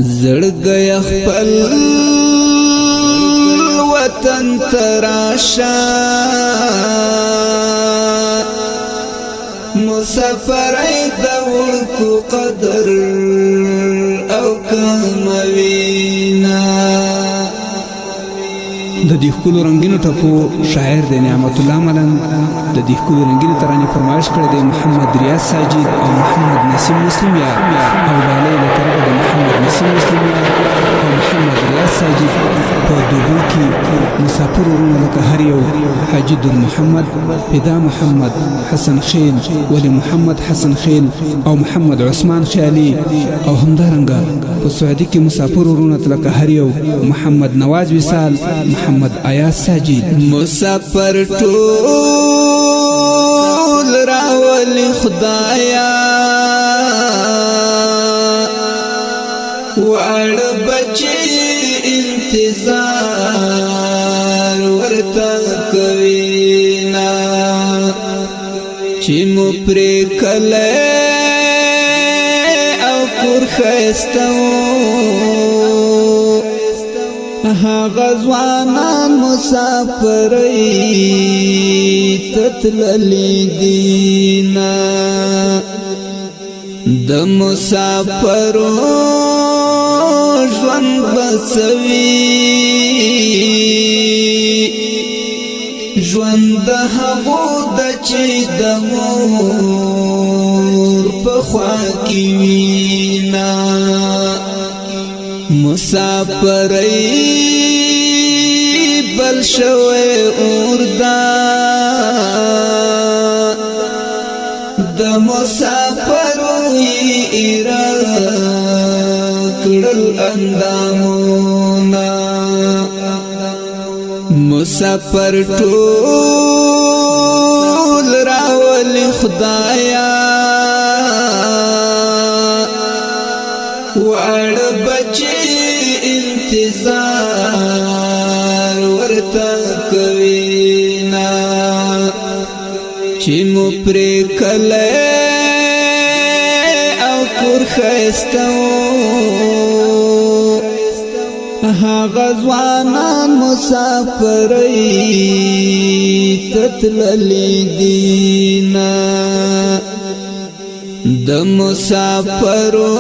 زړګي خپل وطن تراشا مسافر دور کو قدر او کموینا د دې ښکلو رنگینو ټپو شاعر دی نعمت الله ملنګ د دې ښکلو رنگینو ترانې فرمایش کړی دی محمد ریاض ساجد او محمد نسیم مسلم یار او ډالۍ له طرفه د محمد نسیم مسلم یار او محمد ریاض ساجد په دوبۍ کې مسافر ورونه لکه هر یو حاجي در محمد فدا محمد حسن خیل ولی محمد حسن خیل او محمد عثمان خیالي او همدارنګه په سعودي کې مسافر ورونه لکه هر یو محمد نواز وصال محمد آیاز ساجد مسافر ټول راولي خدایا وړ بچي انتظار ورته کوينا چې مو پرې کله او کور خستو غزوانان مسافرۍ تتللی دینا د مسافرو ژوند بسوي ژوند د هغو د چې د مور په خوا کې وینا مسافرۍ بل شوی اوردا د مسافروی ایرا کړل اندامونا مسافر ټول راولي خدایا وړ بچي انتظار ورته کوينا چې مو پرې کله او کور خستو غزوانان مسافرۍ تتللی دینا د مسافرو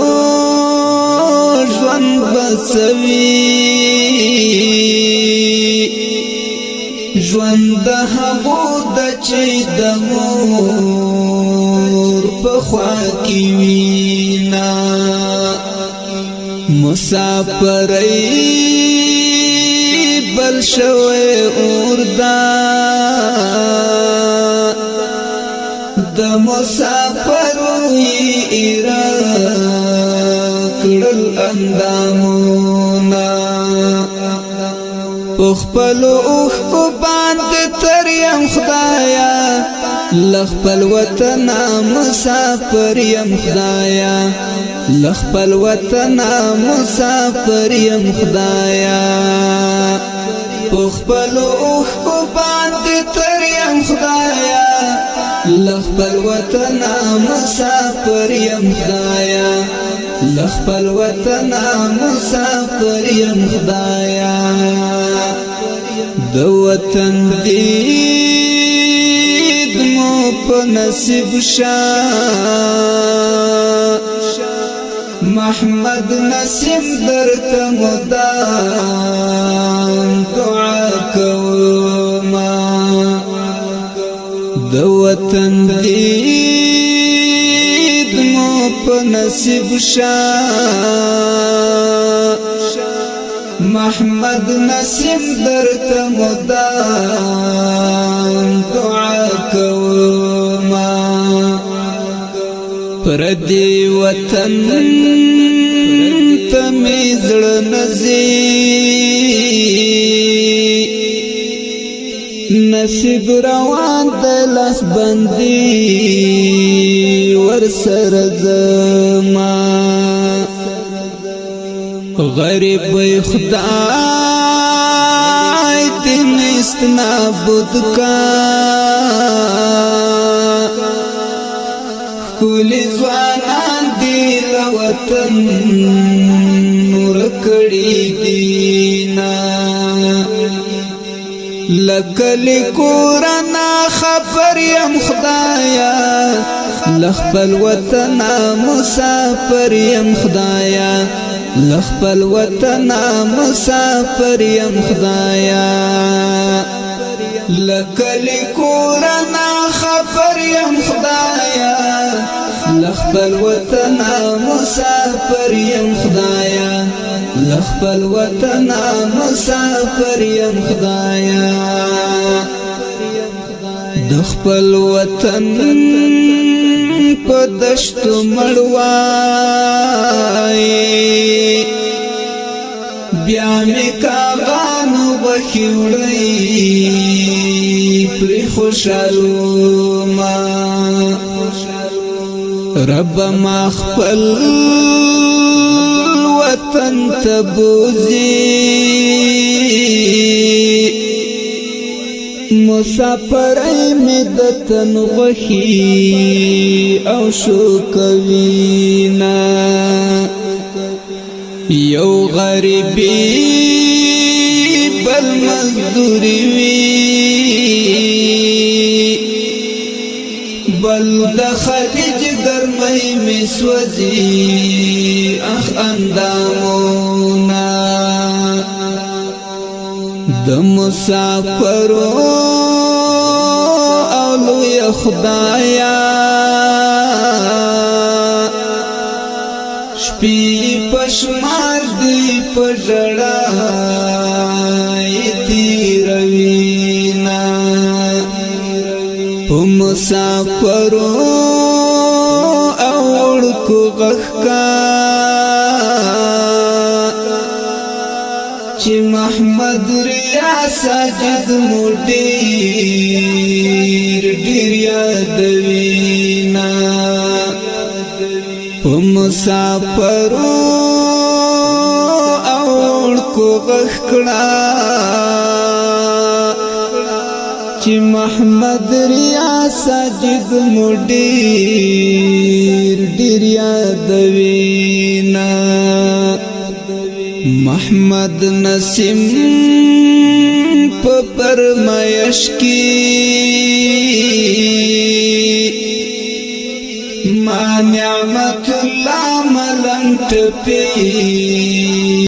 ژوند بسوي ژوند د هغو د چې د مور په خوا کې وینا مسافرۍ بل شوی اوردا د مسافروی ایرا کړل اندامونا خپل اوخ کو باندې تر یم خدایا لخپل وطن مسافر یم خدایا لخپل وطن مسافر یم خدایا خپل اوخ کو باندې تر یم خدایا لخپل وطن مسافر یم خدایا لخپل وطن مسافر یم خدایا د وطن دید مو په نصیب شا محمد نسیم درته مدام دعا کوما د وطن دید مو په نصیب شا محمد نسیم درته مدام دعا کوما پردی وطن ته مې زړه نزي نصیب روان د لاس بندي ورسره زما غریب خدای دې نست نابود کا کلی ځوانان دی وطن کړي دینا لکل کورنا خبر یم خدایا لخپل وطن مسافر یم خدایا لخپل وطن مسافر یم خدایا لکل کورنا خبر یم خدایا لخپل وطن مسافر یم خدایا لخپل وطن مسافر یم خدایا دخپل وطن په دشتو مړوای بیا می کاغانو بخیوړی پر خوشالو ما رب ما خپل وطن تبوزی مسافر ایمدتن غخی او شو کوینا یو غریبی بل مزدوری وی بل د خلیج گرمی مسوزی اخ اندامونا د مسافرو اولو یا خدایا شپی پشمار دی پجڑای تیروینا مسافرو اوڑکو غخکا چی محمد ریا ساجد مو دیر یادوینا مسافرو اوڑکو غخکڑا چی محمد ریا ساجد مو دیر یادوینا محمد نسیم پرمایش کی ما نعمت اللہ ملنٹ پی